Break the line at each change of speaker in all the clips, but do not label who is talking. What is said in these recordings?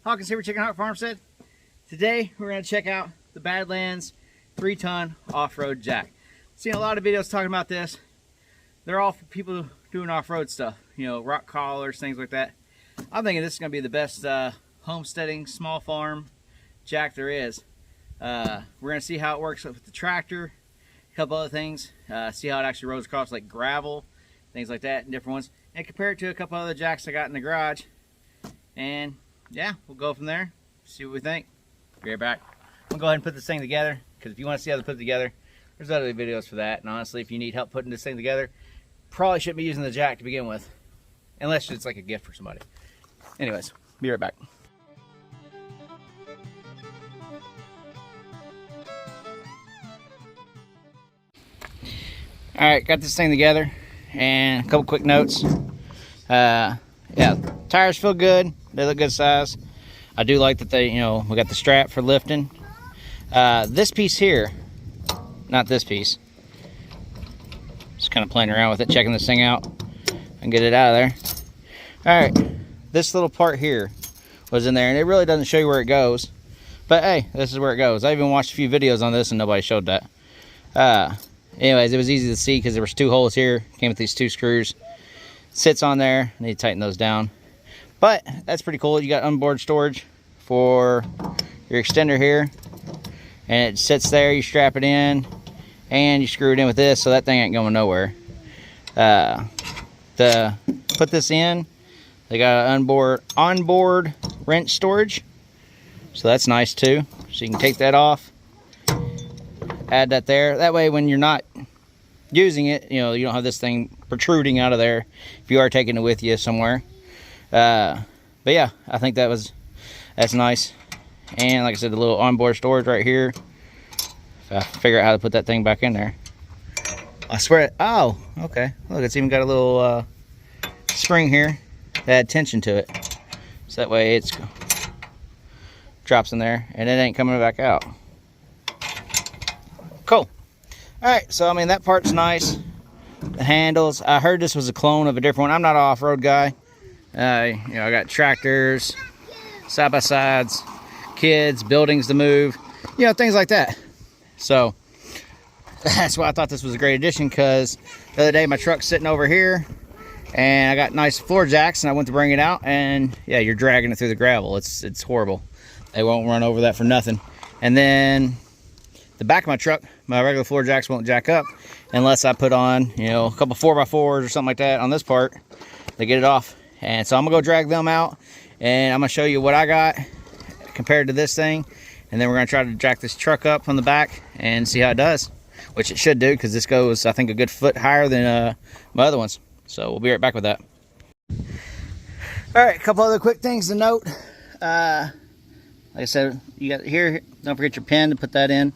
Hawkins here with Chickenhawkfarmstead. Today we're going to check out the Badlands 3-ton off-road jack. Seen a lot of videos talking about this. They're all for people doing off-road stuff, you know, rock crawlers, things like that. I'm thinking this is going to be the best homesteading small farm jack there is. We're going to see how it works with the tractor, a couple other things, see how it actually rolls across like gravel, things like that, and different ones, and compare it to a couple other jacks I got in the garage. And yeah, we'll go from there, see what we think. Be right back. I'm gonna go ahead and put this thing together, because if you want to see how to put it together, there's other videos for that. And honestly, if you need help putting this thing together, probably shouldn't be using the jack to begin with, unless it's like a gift for somebody. Anyways, be right back. All right, got this thing together, and a couple quick notes. Yeah, tires feel good. They look good size. I do like that they, you know, we got the strap for lifting. This piece here, not this piece. Just kind of playing around with it, checking this thing out and get it out of there. All right, this little part here was in there, and it really doesn't show you where it goes. But hey, this is where it goes. I even watched a few videos on this, and nobody showed that. Anyways, it was easy to see because there was 2 holes here. Came with these 2 screws. Sits on there. I need to tighten those down. But that's pretty cool. You got onboard storage for your extender here, and it sits there. You strap it in, and you screw it in with this, so that thing ain't going nowhere. To put this in, they got an onboard wrench storage, so that's nice too. So you can take that off, add that there. That way, when you're not using it, you know, you don't have this thing protruding out of there if you are taking it with you somewhere. But yeah, I think that's nice. And like I said, the little onboard storage right here. If I figure out how to put that thing back in there, I swear. Oh, okay. Look, it's even got a little spring here that had tension to it, so that way it's drops in there and it ain't coming back out. Cool. All right, so I mean, that part's nice. The handles, I heard this was a clone of a different one. I'm not an off-road guy. You know, I got tractors, side-by-sides, kids, buildings to move, you know, things like that. So that's why I thought this was a great addition, because the other day my truck's sitting over here and I got nice floor jacks and I went to bring it out, and yeah, you're dragging it through the gravel. It's horrible. They won't run over that for nothing. And then the back of my truck, my regular floor jacks won't jack up unless I put on, you know, a couple 4x4s or something like that on this part to get it off. And so I'm gonna go drag them out, and I'm gonna show you what I got compared to this thing, and then we're gonna try to jack this truck up on the back and see how it does, which it should do, because this goes, I think, a good foot higher than my other ones. So we'll be right back with that. All right, a couple other quick things to note. Like I said, you got here, don't forget your pin to put that in.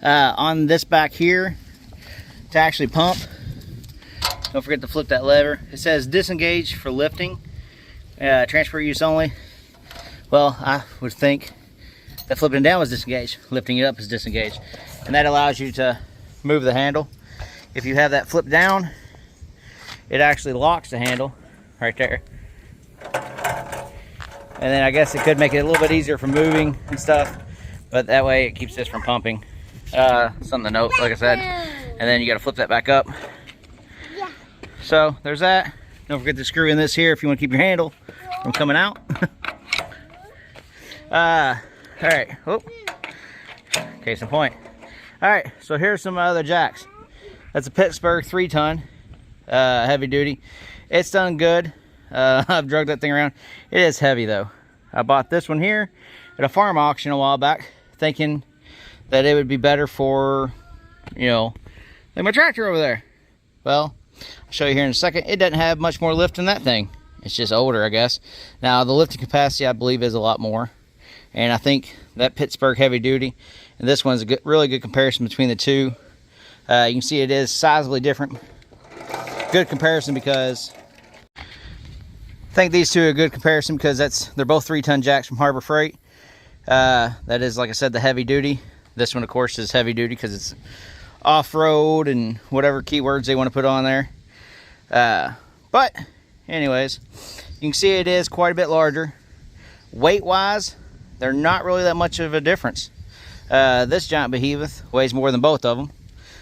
On this back here, to actually pump, don't forget to flip that lever. It says disengage for lifting, transfer use only. Well, I would think that flipping it down was disengage, lifting it up is disengage, and that allows you to move the handle. If you have that flipped down, it actually locks the handle right there. And then I guess it could make it a little bit easier for moving and stuff, but that way it keeps this from pumping. Something to note, like I said. And then you got to flip that back up. So there's that. Don't forget to screw in this here if you want to keep your handle from coming out. All right. Oh. Case in point. All right. So here's some other jacks. That's a Pittsburgh 3-ton, heavy duty. It's done good. I've dragged that thing around. It is heavy though. I bought this one here at a farm auction a while back, thinking that it would be better for, you know, like my tractor over there. Well, I'll show you here in a second. It doesn't have much more lift than that thing. It's just older, I guess. Now, the lifting capacity, I believe, is a lot more. And I think that Pittsburgh heavy duty, and this one's a really good comparison between the two. You can see it is sizably different. Good comparison because I think these two are a good comparison because they're both 3-ton jacks from Harbor Freight. That is, like I said, the heavy duty. This one, of course, is heavy duty because it's off-road and whatever keywords they want to put on there. But anyways, you can see it is quite a bit larger. Weight wise, they're not really that much of a difference. This giant behemoth weighs more than both of them,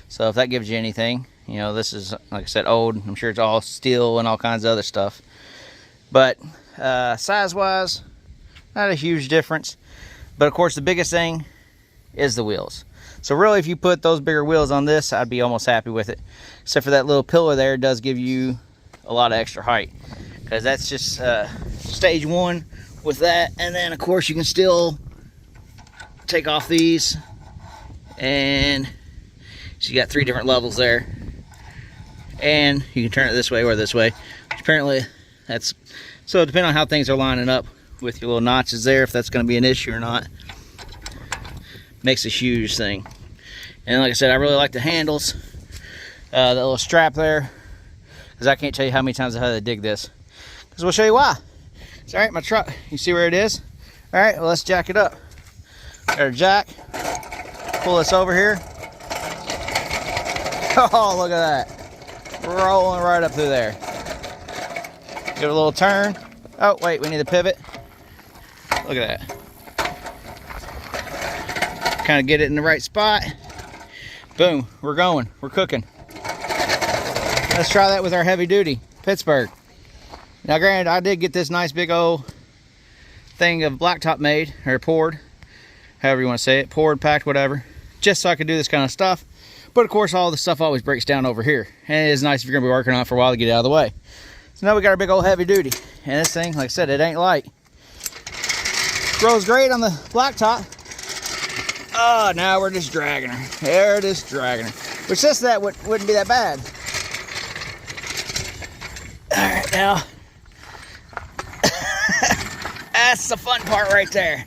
so if that gives you anything, you know, this is, like I said, old. I'm sure it's all steel and all kinds of other stuff. But size wise, not a huge difference. But of course the biggest thing is the wheels. So really, if you put those bigger wheels on this, I'd be almost happy with it. Except for that little pillar there, it does give you a lot of extra height, because that's just stage one with that. And then of course you can still take off these, and so you got 3 different levels there, and you can turn it this way or this way. Apparently that's, so depending on how things are lining up with your little notches there, if that's going to be an issue or not, makes a huge thing. And like I said, I really like the handles, that little strap there, because I can't tell you how many times I had to dig this, because we'll show you why. It's all right, my truck, you see where it is? All right, well, let's jack it up. Got our jack, pull this over here. Oh, look at that, rolling right up through there. Give it a little turn. Oh wait, we need to pivot. Look at that. Kind of get it in the right spot. Boom, we're going, we're cooking. Let's try that with our heavy duty Pittsburgh. Now granted, I did get this nice big old thing of blacktop made, or poured, however you want to say it, poured, packed, whatever, just so I could do this kind of stuff. But of course, all the stuff always breaks down over here, and it is nice if you're gonna be working on it for a while to get it out of the way. So now we got our big old heavy duty, and this thing, like I said, it ain't light. Rolls great on the blacktop. Oh, now we're just dragging her. They're just dragging her. Which just that wouldn't be that bad. All right, now. That's the fun part right there.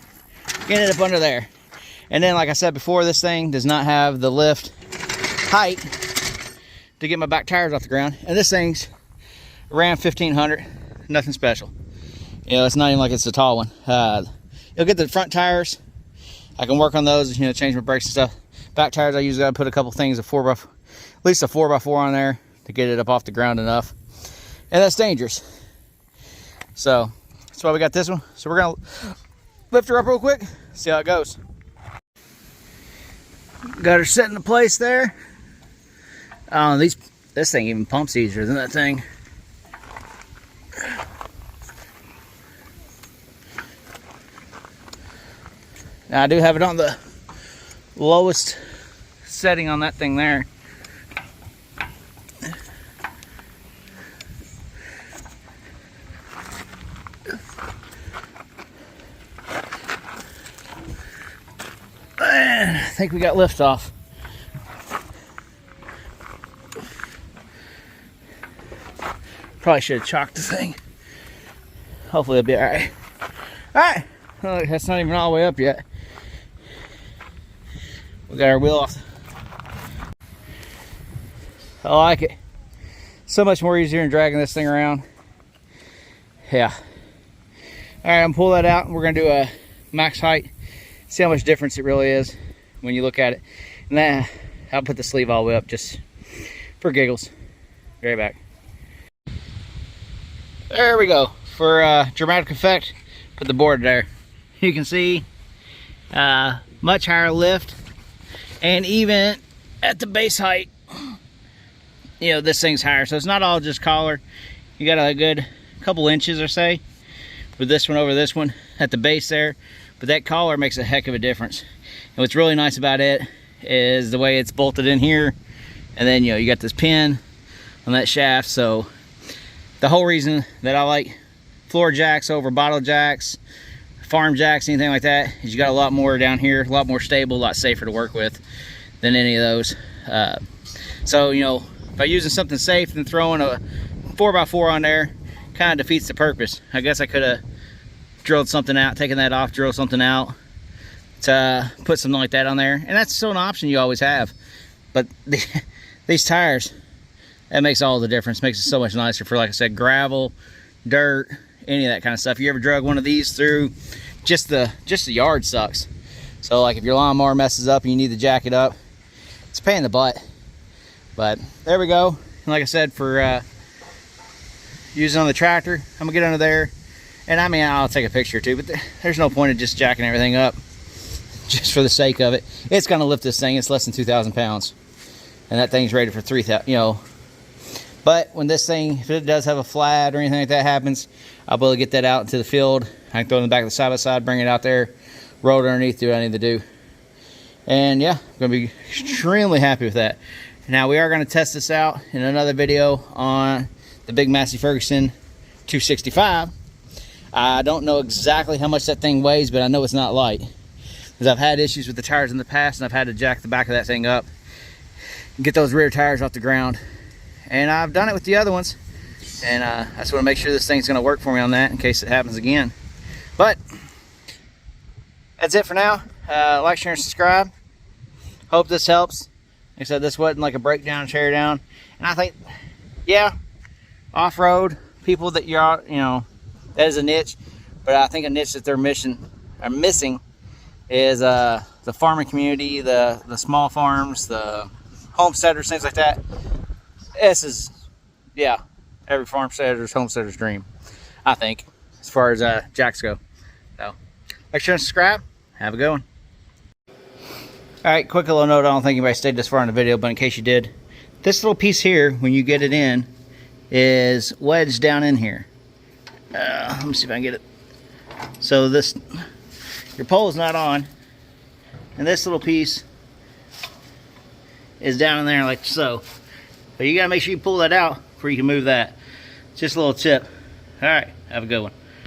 Getting it up under there. And then, like I said before, this thing does not have the lift height to get my back tires off the ground. And this thing's around 1500. Nothing special. You know, it's not even like it's a tall one. You'll get the front tires. I can work on those, you know, change my brakes and stuff. Back tires, I usually gotta put a couple things, at least a 4x4 on there to get it up off the ground enough. And that's dangerous. So that's why we got this one. So we're gonna lift her up real quick, see how it goes. Got her set into place there. This thing even pumps easier than that thing. Now I do have it on the lowest setting on that thing there. And I think we got lift off. Probably should have chalked the thing. Hopefully it'll be alright. Alright, well, that's not even all the way up yet. We got our wheel off. I like it. So much more easier than dragging this thing around. Yeah. Alright, I'm gonna pull that out and we're gonna do a max height. See how much difference it really is when you look at it. And then I'll put the sleeve all the way up just for giggles. Be right back. There we go. For dramatic effect, put the board there. You can see much higher lift. And even at the base height, you know, this thing's higher. So it's not all just collar. You got a good couple inches or say with this one over this one at the base there. But that collar makes a heck of a difference. And what's really nice about it is the way it's bolted in here. And then, you know, you got this pin on that shaft. So the whole reason that I like floor jacks over bottle jacks, farm jacks, anything like that, is you got a lot more down here, a lot more stable, a lot safer to work with than any of those. So, you know, by using something safe and throwing a 4x4 on there, kind of defeats the purpose. I guess I could have drilled something out, taken that off, drilled something out to put something like that on there, and that's still an option you always have. But these tires, that makes all the difference. Makes it so much nicer for, like I said, gravel, dirt, any of that kind of stuff. You ever drug one of these through, just the yard sucks. So like if your lawnmower messes up and you need to jack it up, it's a pain in the butt. But there we go. And like I said, for using on the tractor, I'm gonna get under there And I mean, I'll take a picture too, but there's no point in just jacking everything up just for the sake of it. It's going to lift this thing. It's less than 2,000 pounds. And that thing's rated for 3,000, you know. But when this thing, if it does have a flat or anything like that happens, I'll be able to get that out into the field. I can throw it in the back of the side-by-side, bring it out there, roll it underneath, do what I need to do. And yeah, I'm going to be extremely happy with that. Now, we are going to test this out in another video on the big Massey Ferguson 265. I don't know exactly how much that thing weighs, but I know it's not light. Because I've had issues with the tires in the past, and I've had to jack the back of that thing up and get those rear tires off the ground. And I've done it with the other ones. And I just want to make sure this thing's going to work for me on that in case it happens again. But that's it for now. Like, share, and subscribe. Hope this helps. Like I said, this wasn't like a breakdown, tear down. And I think, yeah, off-road, people that you're, you know, that is a niche. But I think a niche that they're missing is the farming community, the small farms, the homesteaders, things like that. This is, yeah, every farmsteader's, homesteader's dream, I think, as far as jacks go. So, make sure and subscribe. Have a good one. Alright, quick little note, I don't think anybody stayed this far in the video, but in case you did, this little piece here, when you get it in, is wedged down in here. Let me see if I can get it. So this, your pole is not on, and this little piece is down in there like so. But you gotta make sure you pull that out before you can move that. Just a little tip. Alright, have a good one.